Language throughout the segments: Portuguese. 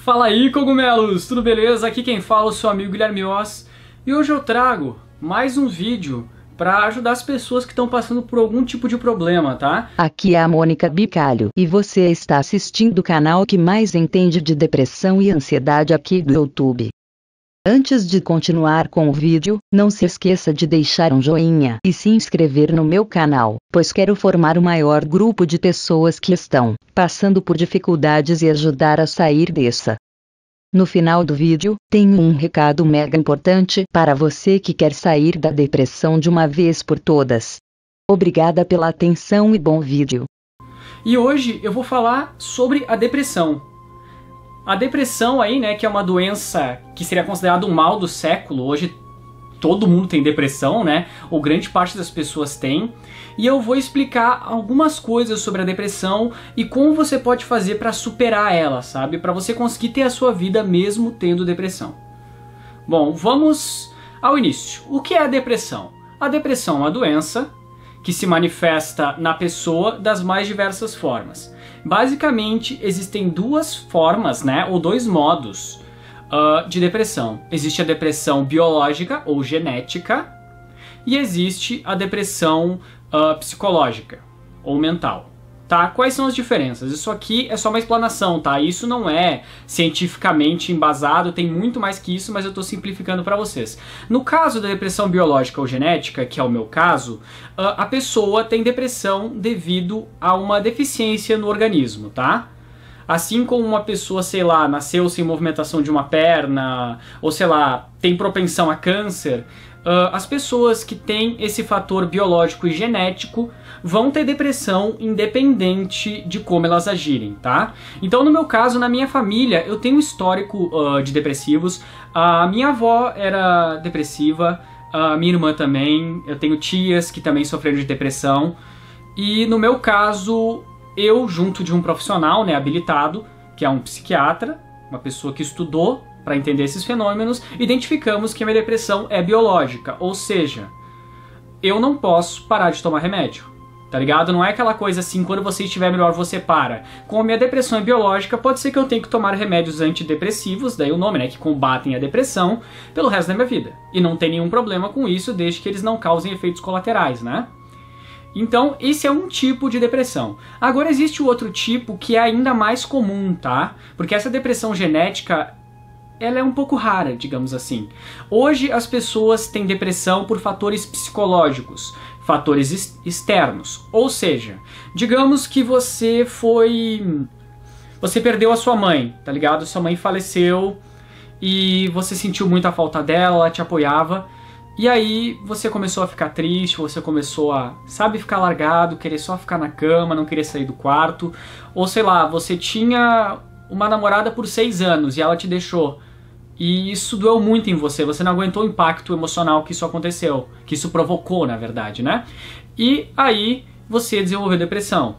Fala aí, cogumelos! Tudo beleza? Aqui quem fala é o seu amigo Guilherme Oz. E hoje eu trago mais um vídeo para ajudar as pessoas que estão passando por algum tipo de problema, tá? Aqui é a Mônica Bicalho e você está assistindo o canal que mais entende de depressão e ansiedade aqui do YouTube. Antes de continuar com o vídeo, não se esqueça de deixar um joinha e se inscrever no meu canal, pois quero formar o maior grupo de pessoas que estão passando por dificuldades e ajudar a sair dessa. No final do vídeo, tenho um recado mega importante para você que quer sair da depressão de uma vez por todas. Obrigada pela atenção e bom vídeo. E hoje eu vou falar sobre a depressão. A depressão aí, né, que é uma doença que seria considerada um mal do século. Hoje todo mundo tem depressão, né, ou grande parte das pessoas tem. E eu vou explicar algumas coisas sobre a depressão e como você pode fazer para superar ela, sabe? Para você conseguir ter a sua vida mesmo tendo depressão. Bom, vamos ao início. O que é a depressão? A depressão é uma doença que se manifesta na pessoa das mais diversas formas. Basicamente, existem duas formas, né, ou dois modos de depressão. Existe a depressão biológica ou genética e existe a depressão psicológica ou mental. Tá? Quais são as diferenças? Isso aqui é só uma explanação, tá? Isso não é cientificamente embasado, tem muito mais que isso, mas eu estou simplificando para vocês. No caso da depressão biológica ou genética, que é o meu caso, a pessoa tem depressão devido a uma deficiência no organismo, tá? Assim como uma pessoa, sei lá, nasceu sem movimentação de uma perna, ou sei lá, tem propensão a câncer, as pessoas que têm esse fator biológico e genético vão ter depressão independente de como elas agirem, tá? Então, no meu caso, na minha família, eu tenho um histórico de depressivos. A minha avó era depressiva, a minha irmã também, eu tenho tias que também sofreram de depressão. E no meu caso, eu, junto de um profissional, né, habilitado, que é um psiquiatra, uma pessoa que estudou para entender esses fenômenos, identificamos que a minha depressão é biológica, ou seja, eu não posso parar de tomar remédio, tá ligado? Não é aquela coisa assim, quando você estiver melhor você para. Como a minha depressão é biológica, pode ser que eu tenha que tomar remédios antidepressivos, daí o nome, né, que combatem a depressão, pelo resto da minha vida. E não tem nenhum problema com isso, desde que eles não causem efeitos colaterais, né? Então, esse é um tipo de depressão. Agora, existe o outro tipo que é ainda mais comum, tá? Porque essa depressão genética, ela é um pouco rara, digamos assim. Hoje as pessoas têm depressão por fatores psicológicos, fatores externos. Ou seja, digamos que você perdeu a sua mãe, tá ligado? Sua mãe faleceu e você sentiu muita falta dela, ela te apoiava. E aí você começou a ficar triste, você começou a, sabe, ficar largado, querer só ficar na cama, não querer sair do quarto. Ou sei lá, você tinha uma namorada por 6 anos e ela te deixou. E isso doeu muito em você, você não aguentou o impacto emocional que isso aconteceu, que isso provocou, na verdade, né? E aí você desenvolveu depressão.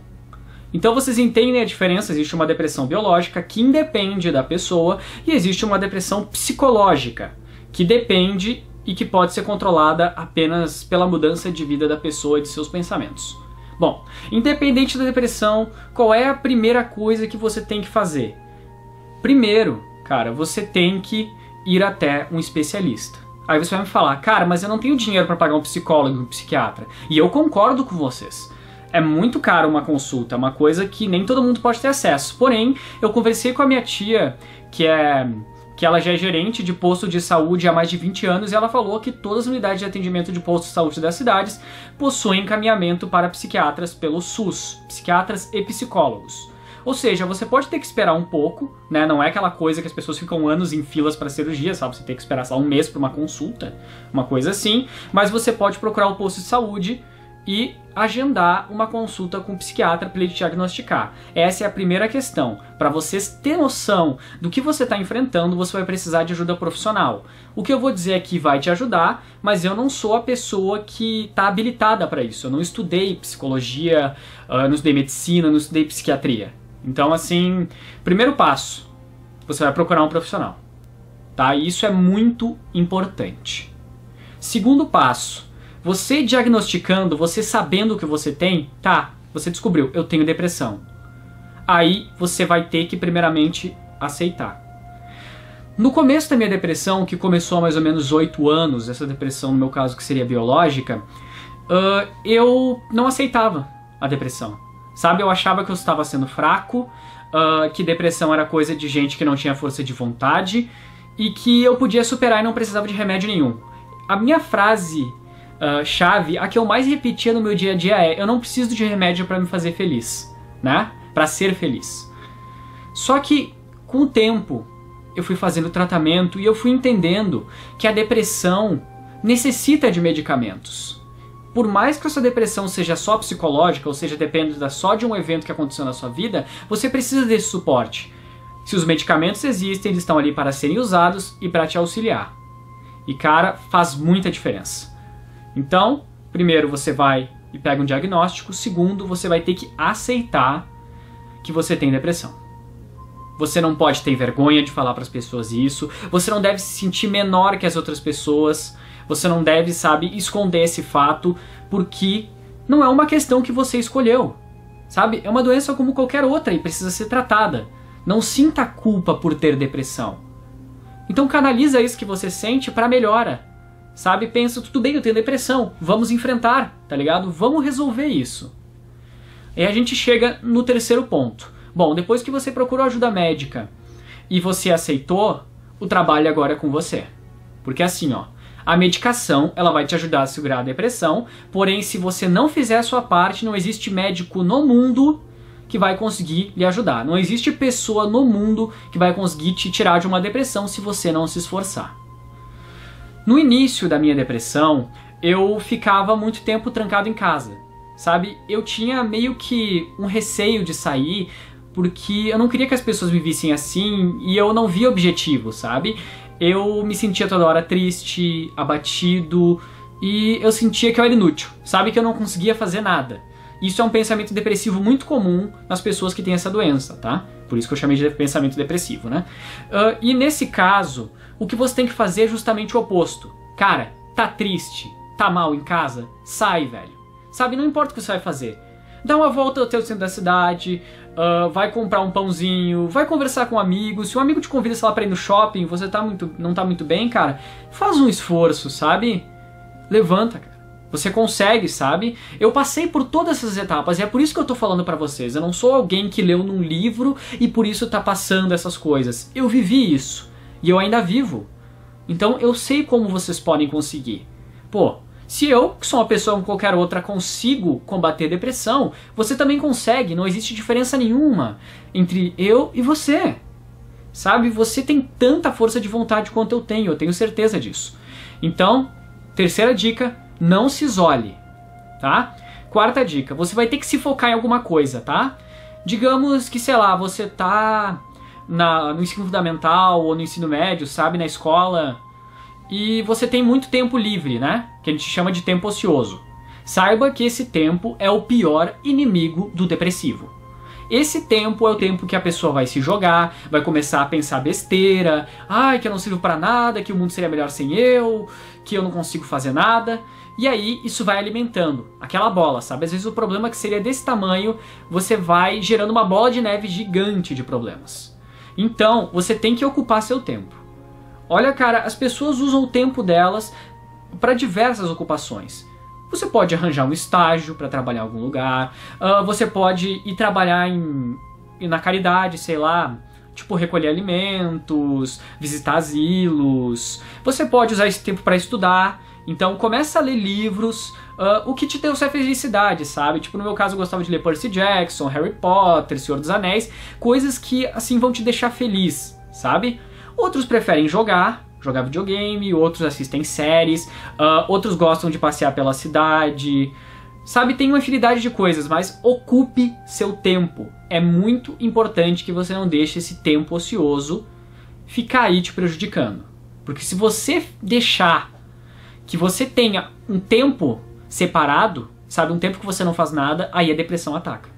Então vocês entendem a diferença, existe uma depressão biológica que independe da pessoa e existe uma depressão psicológica que depende e que pode ser controlada apenas pela mudança de vida da pessoa e de seus pensamentos. Bom, independente da depressão, qual é a primeira coisa que você tem que fazer? Primeiro, cara, você tem que ir até um especialista. Aí você vai me falar, cara, mas eu não tenho dinheiro para pagar um psicólogo e um psiquiatra. E eu concordo com vocês. É muito caro uma consulta, é uma coisa que nem todo mundo pode ter acesso. Porém, eu conversei com a minha tia, que ela já é gerente de posto de saúde há mais de 20 anos, e ela falou que todas as unidades de atendimento de posto de saúde das cidades possuem encaminhamento para psiquiatras pelo SUS, psiquiatras e psicólogos. Ou seja, você pode ter que esperar um pouco, né? Não é aquela coisa que as pessoas ficam anos em filas para cirurgia, sabe? Você tem que esperar só um mês para uma consulta, uma coisa assim, mas você pode procurar o posto de saúde e agendar uma consulta com o psiquiatra para ele te diagnosticar. Essa é a primeira questão. Para vocês ter noção do que você está enfrentando, você vai precisar de ajuda profissional. O que eu vou dizer aqui vai te ajudar, mas eu não sou a pessoa que está habilitada para isso. Eu não estudei psicologia, não estudei medicina, não estudei psiquiatria. Então, assim, primeiro passo, você vai procurar um profissional. Tá? E isso é muito importante. Segundo passo, você diagnosticando, você sabendo o que você tem, tá, você descobriu, eu tenho depressão. Aí você vai ter que primeiramente aceitar. No começo da minha depressão, que começou há mais ou menos 8 anos, essa depressão no meu caso que seria biológica, eu não aceitava a depressão, sabe? Eu achava que eu estava sendo fraco, que depressão era coisa de gente que não tinha força de vontade e que eu podia superar e não precisava de remédio nenhum. A minha frase chave, a que eu mais repetia no meu dia a dia é: eu não preciso de remédio para me fazer feliz, né? Para ser feliz. Só que com o tempo eu fui fazendo tratamento e eu fui entendendo que a depressão necessita de medicamentos. Por mais que a sua depressão seja só psicológica, ou seja, dependa só de um evento que aconteceu na sua vida, você precisa desse suporte. Se os medicamentos existem, eles estão ali para serem usados e para te auxiliar. E cara, faz muita diferença. Então, primeiro você vai e pega um diagnóstico. Segundo, você vai ter que aceitar que você tem depressão. Você não pode ter vergonha de falar para as pessoas isso. Você não deve se sentir menor que as outras pessoas. Você não deve, sabe, esconder esse fato, porque não é uma questão que você escolheu, sabe? É uma doença como qualquer outra e precisa ser tratada. Não sinta culpa por ter depressão. Então canaliza isso que você sente para melhora, sabe? Pensa, tudo bem, eu tenho depressão, vamos enfrentar, tá ligado? Vamos resolver isso. E a gente chega no terceiro ponto. Bom, depois que você procurou ajuda médica e você aceitou, o trabalho agora é com você. Porque assim, ó, a medicação ela vai te ajudar a segurar a depressão, porém se você não fizer a sua parte, não existe médico no mundo que vai conseguir lhe ajudar. Não existe pessoa no mundo que vai conseguir te tirar de uma depressão se você não se esforçar. No início da minha depressão, eu ficava muito tempo trancado em casa, sabe? Eu tinha meio que um receio de sair, porque eu não queria que as pessoas me vissem assim e eu não via objetivo, sabe? Eu me sentia toda hora triste, abatido e eu sentia que eu era inútil, sabe? Que eu não conseguia fazer nada. Isso é um pensamento depressivo muito comum nas pessoas que têm essa doença, tá? Por isso que eu chamei de pensamento depressivo, né? E nesse caso, o que você tem que fazer é justamente o oposto. Cara, tá triste, tá mal em casa? Sai, velho. Sabe, não importa o que você vai fazer. Dá uma volta até o centro da cidade, vai comprar um pãozinho, vai conversar com um amigo. Se um amigo te convida, sei lá, pra ir no shopping, você não tá muito bem, cara, faz um esforço, sabe? Levanta, cara. Você consegue, sabe? Eu passei por todas essas etapas e é por isso que eu tô falando pra vocês. Eu não sou alguém que leu num livro e por isso tá passando essas coisas. Eu vivi isso. E eu ainda vivo. Então eu sei como vocês podem conseguir. Pô, se eu, que sou uma pessoa como qualquer outra, consigo combater depressão, você também consegue. Não existe diferença nenhuma entre eu e você. Sabe? Você tem tanta força de vontade quanto eu tenho certeza disso. Então, terceira dica, não se isole, tá? Quarta dica, você vai ter que se focar em alguma coisa, tá? Digamos que, sei lá, você tá no ensino fundamental ou no ensino médio, sabe? Na escola, e você tem muito tempo livre, né? Que a gente chama de tempo ocioso. Saiba que esse tempo é o pior inimigo do depressivo. Esse tempo é o tempo que a pessoa vai se jogar, vai começar a pensar besteira, ai, que eu não sirvo pra nada, que o mundo seria melhor sem eu, que eu não consigo fazer nada. E aí isso vai alimentando aquela bola, sabe? Às vezes o problema que seria desse tamanho, você vai gerando uma bola de neve gigante de problemas. Então, você tem que ocupar seu tempo. Olha, cara, as pessoas usam o tempo delas para diversas ocupações. Você pode arranjar um estágio para trabalhar em algum lugar, você pode ir trabalhar na caridade, sei lá, tipo recolher alimentos, visitar asilos. Você pode usar esse tempo para estudar. Então começa a ler livros, o que te trouxe a felicidade, sabe? Tipo, no meu caso eu gostava de ler Percy Jackson, Harry Potter, Senhor dos Anéis, coisas que assim vão te deixar feliz, sabe? Outros preferem jogar videogame, outros assistem séries, outros gostam de passear pela cidade, sabe? Tem uma infinidade de coisas, mas ocupe seu tempo. É muito importante que você não deixe esse tempo ocioso ficar aí te prejudicando. Porque se você deixar que você tenha um tempo separado, sabe, um tempo que você não faz nada, aí a depressão ataca.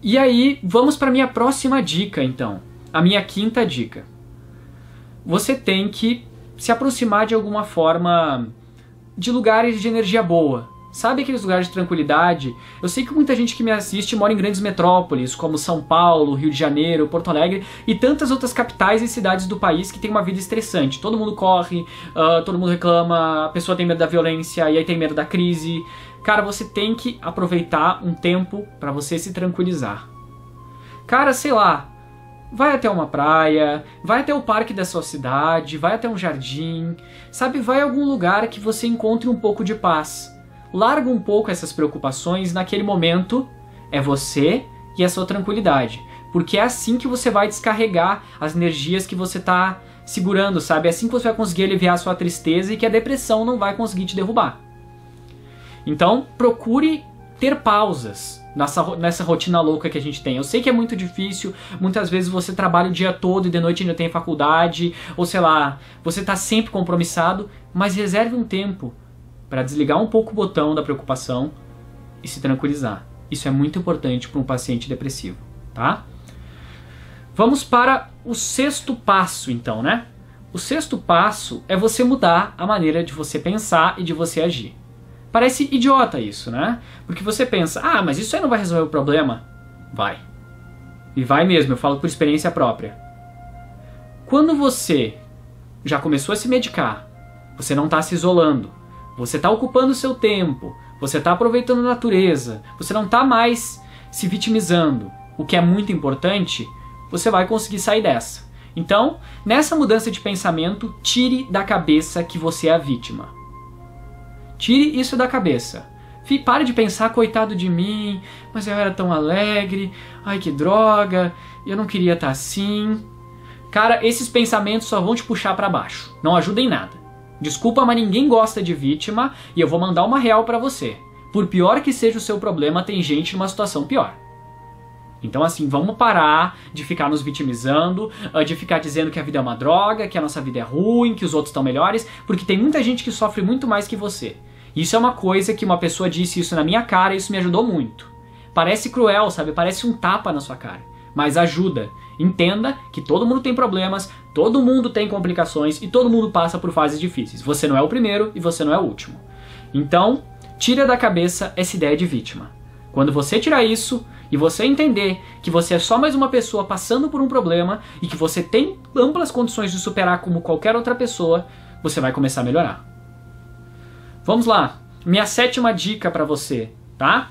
E aí, vamos para minha próxima dica, então. A minha quinta dica. Você tem que se aproximar de alguma forma de lugares de energia boa, Sabe aqueles lugares de tranquilidade? Eu sei que muita gente que me assiste mora em grandes metrópoles, como São Paulo, Rio de Janeiro, Porto Alegre e tantas outras capitais e cidades do país que tem uma vida estressante. Todo mundo corre, todo mundo reclama, a pessoa tem medo da violência e aí tem medo da crise. Cara, você tem que aproveitar um tempo pra você se tranquilizar. Cara, sei lá, vai até uma praia, vai até o parque da sua cidade, vai até um jardim, sabe? Vai a algum lugar que você encontre um pouco de paz. Larga um pouco essas preocupações, naquele momento é você e a sua tranquilidade. Porque é assim que você vai descarregar as energias que você está segurando, sabe? É assim que você vai conseguir aliviar a sua tristeza e que a depressão não vai conseguir te derrubar. Então, procure ter pausas nessa rotina louca que a gente tem. Eu sei que é muito difícil, muitas vezes você trabalha o dia todo e de noite ainda tem faculdade, ou sei lá, você está sempre compromissado, mas reserve um tempo para desligar um pouco o botão da preocupação e se tranquilizar. Isso é muito importante para um paciente depressivo, tá? Vamos para o 6º passo, então, né? O 6º passo é você mudar a maneira de você pensar e de você agir. Parece idiota isso, né? Porque você pensa, ah, mas isso aí não vai resolver o problema? Vai. E vai mesmo, eu falo por experiência própria. Quando você já começou a se medicar, você não está se isolando, você está ocupando o seu tempo, você está aproveitando a natureza, você não está mais se vitimizando, o que é muito importante, você vai conseguir sair dessa. Então, nessa mudança de pensamento, tire da cabeça que você é a vítima. Tire isso da cabeça. Pare de pensar, coitado de mim, mas eu era tão alegre, ai que droga, eu não queria estar assim. Cara, esses pensamentos só vão te puxar para baixo, não ajudam em nada. Desculpa, mas ninguém gosta de vítima e eu vou mandar uma real pra você. Por pior que seja o seu problema, tem gente numa situação pior. Então assim, vamos parar de ficar nos vitimizando, de ficar dizendo que a vida é uma droga, que a nossa vida é ruim, que os outros estão melhores, porque tem muita gente que sofre muito mais que você. Isso é uma coisa que uma pessoa disse isso na minha cara e isso me ajudou muito. Parece cruel, sabe? Parece um tapa na sua cara. Mas ajuda. Entenda que todo mundo tem problemas, todo mundo tem complicações e todo mundo passa por fases difíceis. Você não é o primeiro e você não é o último. Então, tira da cabeça essa ideia de vítima. Quando você tirar isso e você entender que você é só mais uma pessoa passando por um problema e que você tem amplas condições de superar como qualquer outra pessoa, você vai começar a melhorar. Vamos lá. Minha 7ª dica pra você, tá?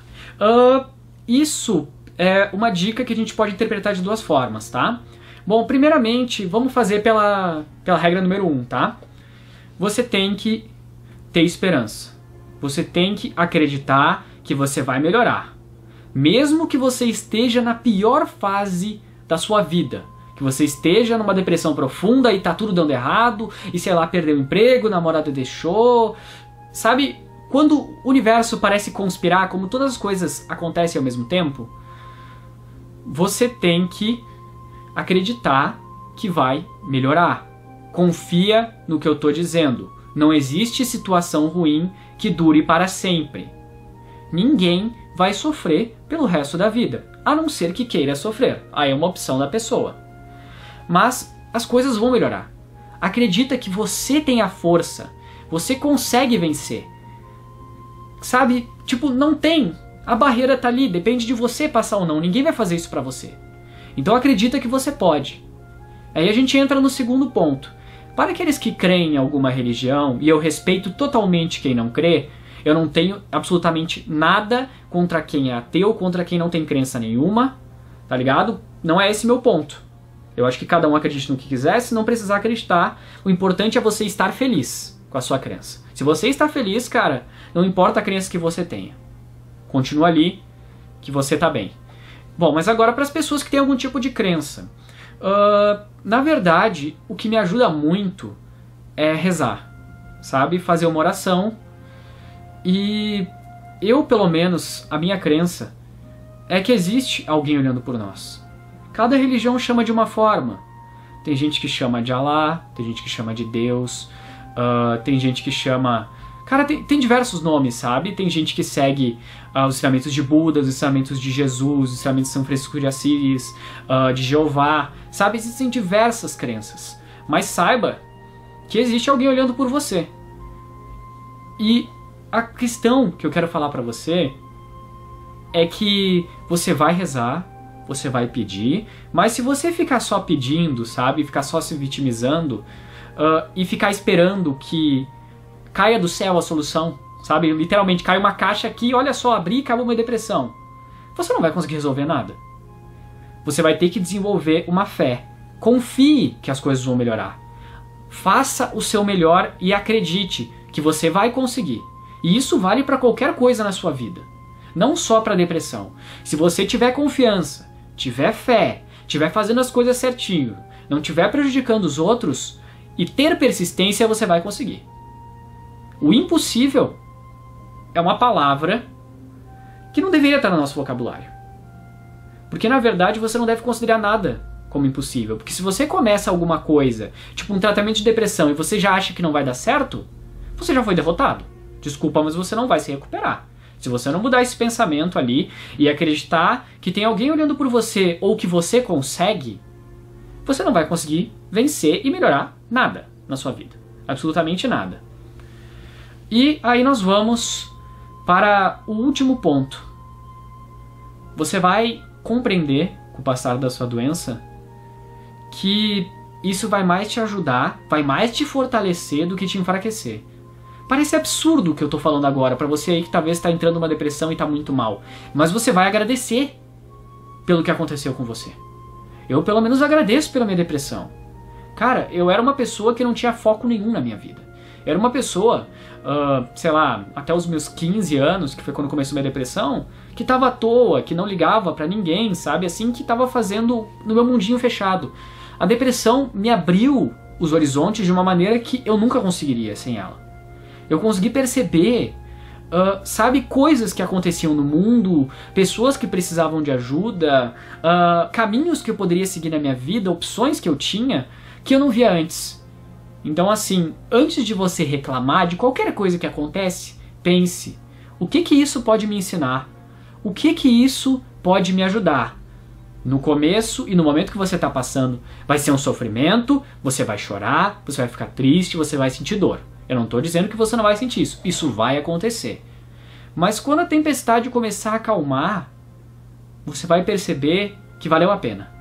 Isso é uma dica que a gente pode interpretar de 2 formas, tá? Bom, primeiramente, vamos fazer pela regra número 1, tá? Você tem que ter esperança. Você tem que acreditar que você vai melhorar. Mesmo que você esteja na pior fase da sua vida, que você esteja numa depressão profunda e tá tudo dando errado, e sei lá, perdeu o emprego, o namorado deixou. Sabe, quando o universo parece conspirar, como todas as coisas acontecem ao mesmo tempo, você tem que acreditar que vai melhorar. Confia no que eu tô dizendo. Não existe situação ruim que dure para sempre. Ninguém vai sofrer pelo resto da vida, a não ser que queira sofrer. Aí é uma opção da pessoa. Mas as coisas vão melhorar. Acredita que você tem a força. Você consegue vencer. Sabe? Tipo, não tem. A barreira tá ali, depende de você passar ou não. Ninguém vai fazer isso pra você. Então acredita que você pode. Aí a gente entra no 2º ponto. Para aqueles que creem em alguma religião, e eu respeito totalmente quem não crê, eu não tenho absolutamente nada contra quem é ateu, contra quem não tem crença nenhuma, tá ligado? Não é esse meu ponto. Eu acho que cada um acredite no que quiser, se não precisar acreditar, o importante é você estar feliz com a sua crença. Se você está feliz, cara, não importa a crença que você tenha. Continua ali, que você tá bem. Bom, mas agora para as pessoas que têm algum tipo de crença. Na verdade, o que me ajuda muito é rezar, sabe? Fazer uma oração. E eu, pelo menos, a minha crença é que existe alguém olhando por nós. Cada religião chama de uma forma. Tem gente que chama de Alá, tem gente que chama de Deus, tem gente que chama... Cara, tem diversos nomes, sabe? Tem gente que segue os ensinamentos de Buda, os ensinamentos de Jesus, os ensinamentos de São Francisco de Assis, de Jeová, sabe? Existem diversas crenças. Mas saiba que existe alguém olhando por você. E a questão que eu quero falar pra você é que você vai rezar, você vai pedir, mas se você ficar só pedindo, sabe, ficar só se vitimizando e ficar esperando que caia do céu a solução, sabe, literalmente cai uma caixa aqui, olha só, abri e acabou minha depressão, você não vai conseguir resolver nada. Você vai ter que desenvolver uma fé. Confie que as coisas vão melhorar. Faça o seu melhor e acredite que você vai conseguir. E isso vale para qualquer coisa na sua vida. Não só para depressão. Se você tiver confiança, tiver fé, tiver fazendo as coisas certinho, não tiver prejudicando os outros e ter persistência, você vai conseguir. O impossível é uma palavra que não deveria estar no nosso vocabulário. Porque na verdade você não deve considerar nada como impossível. Porque se você começa alguma coisa, tipo um tratamento de depressão, e você já acha que não vai dar certo, você já foi derrotado. Desculpa, mas você não vai se recuperar. Se você não mudar esse pensamento ali e acreditar que tem alguém olhando por você ou que você consegue, você não vai conseguir vencer e melhorar nada na sua vida. Absolutamente nada. E aí nós vamos para o último ponto. Você vai compreender, com o passar da sua doença, que isso vai mais te ajudar, vai mais te fortalecer do que te enfraquecer. Parece absurdo o que eu tô falando agora, pra você aí que talvez está entrando numa depressão e tá muito mal. Mas você vai agradecer pelo que aconteceu com você. Eu pelo menos agradeço pela minha depressão. Cara, eu era uma pessoa que não tinha foco nenhum na minha vida. Eu era uma pessoa, sei lá, até os meus 15 anos, que foi quando começou minha depressão, que tava à toa, que não ligava pra ninguém, sabe? Assim, que tava fazendo no meu mundinho fechado. A depressão me abriu os horizontes de uma maneira que eu nunca conseguiria sem ela. Eu consegui perceber, sabe, coisas que aconteciam no mundo, pessoas que precisavam de ajuda, caminhos que eu poderia seguir na minha vida, opções que eu tinha, que eu não via antes. Então assim, antes de você reclamar de qualquer coisa que acontece, pense, o que que isso pode me ensinar? O que que isso pode me ajudar? No começo e no momento que você está passando, vai ser um sofrimento, você vai chorar, você vai ficar triste, você vai sentir dor. Eu não estou dizendo que você não vai sentir isso, isso vai acontecer. Mas quando a tempestade começar a acalmar, você vai perceber que valeu a pena.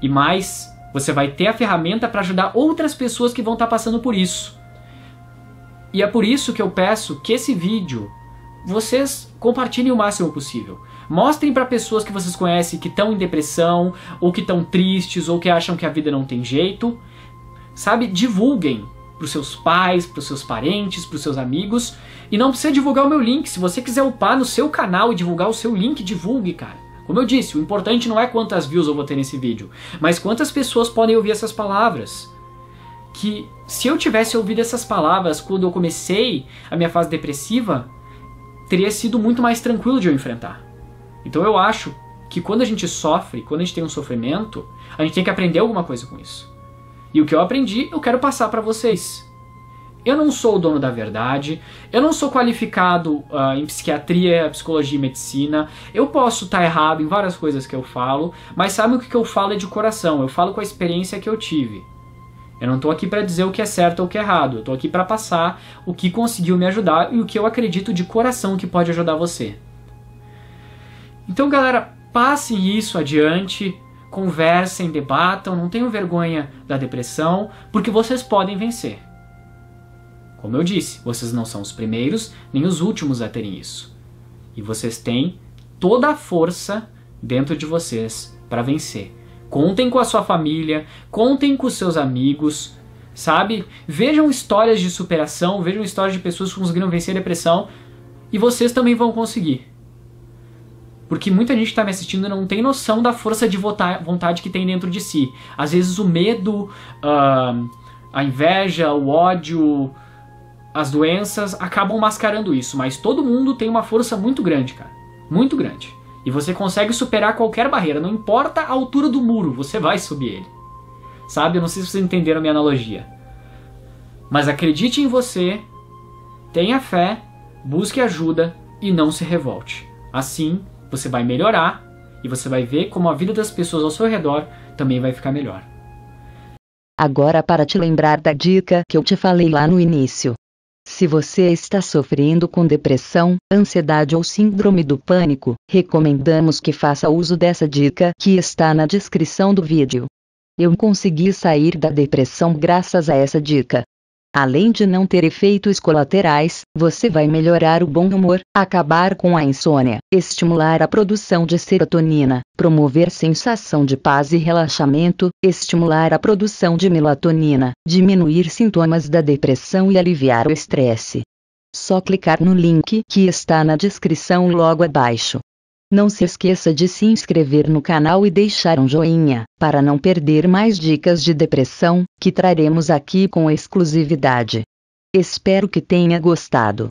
E mais, você vai ter a ferramenta para ajudar outras pessoas que vão estar passando por isso. E é por isso que eu peço que esse vídeo vocês compartilhem o máximo possível. Mostrem para pessoas que vocês conhecem que estão em depressão, ou que estão tristes, ou que acham que a vida não tem jeito. Sabe, divulguem para os seus pais, para os seus parentes, para os seus amigos. E não precisa divulgar o meu link. Se você quiser upar no seu canal e divulgar o seu link, divulgue, cara. Como eu disse, o importante não é quantas views eu vou ter nesse vídeo, mas quantas pessoas podem ouvir essas palavras. Que se eu tivesse ouvido essas palavras quando eu comecei a minha fase depressiva, teria sido muito mais tranquilo de eu enfrentar. Então eu acho que quando a gente sofre, quando a gente tem um sofrimento, a gente tem que aprender alguma coisa com isso. E o que eu aprendi, eu quero passar para vocês. Eu não sou o dono da verdade, eu não sou qualificado em psiquiatria, psicologia e medicina, eu posso estar errado em várias coisas que eu falo, mas sabe o que eu falo é de coração, eu falo com a experiência que eu tive. Eu não estou aqui para dizer o que é certo ou o que é errado, eu estou aqui para passar o que conseguiu me ajudar e o que eu acredito de coração que pode ajudar você. Então galera, passem isso adiante, conversem, debatam, não tenham vergonha da depressão, porque vocês podem vencer. Como eu disse, vocês não são os primeiros nem os últimos a terem isso. E vocês têm toda a força dentro de vocês para vencer. Contem com a sua família, contem com os seus amigos, sabe? Vejam histórias de superação, vejam histórias de pessoas que conseguiram vencer a depressão e vocês também vão conseguir. Porque muita gente que está me assistindo não tem noção da força de vontade que tem dentro de si. Às vezes o medo, a inveja, o ódio, as doenças acabam mascarando isso. Mas todo mundo tem uma força muito grande, cara. Muito grande. E você consegue superar qualquer barreira. Não importa a altura do muro, você vai subir ele. Sabe? Eu não sei se vocês entenderam a minha analogia. Mas acredite em você, tenha fé, busque ajuda e não se revolte. Assim, você vai melhorar e você vai ver como a vida das pessoas ao seu redor também vai ficar melhor. Agora para te lembrar da dica que eu te falei lá no início. Se você está sofrendo com depressão, ansiedade ou síndrome do pânico, recomendamos que faça uso dessa dica que está na descrição do vídeo. Eu consegui sair da depressão graças a essa dica. Além de não ter efeitos colaterais, você vai melhorar o bom humor, acabar com a insônia, estimular a produção de serotonina, promover sensação de paz e relaxamento, estimular a produção de melatonina, diminuir sintomas da depressão e aliviar o estresse. Só clicar no link que está na descrição logo abaixo. Não se esqueça de se inscrever no canal e deixar um joinha, para não perder mais dicas de depressão, que traremos aqui com exclusividade. Espero que tenha gostado.